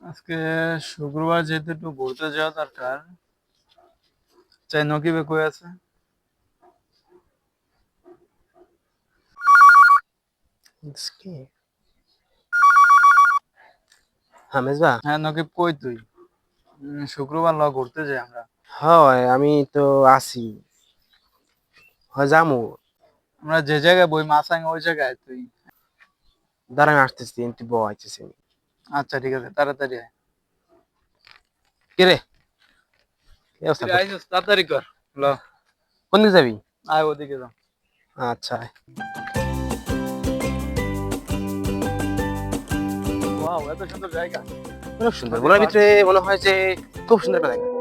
আজকে শুক্রবার যেহেতু একটু ঘুরতে যাওয়া দরকার। চাই নকিবে কই আছে? হ্যাঁ মেজবা। হ্যাঁ নকিব, কই তুই? শুক্রবার ঘুরতে যাই আমরা। হয় আমি তো আছি। হয় যামু। আমরা যে জায়গায় বই মাছাং ওই জায়গায় তুই। দাঁড়া আমি আসতেছি, তুই বউ আইতেছি। আচ্ছা ঠিক আছে, তাড়াতাড়ি আয়। কে রে? কি অবস্থা তুই তোর? আইসস, তাড়াতাড়ি কর। ল, কোন দিকে যাবি? আয় ওদিকে যাও। আচ্ছা আয়। ওয়াও, এত সুন্দর জায়গা। অনেক সুন্দর। নদীর মনের পাশ। ভিতরে মনে হয় যে খুব সুন্দর একটা জায়গা।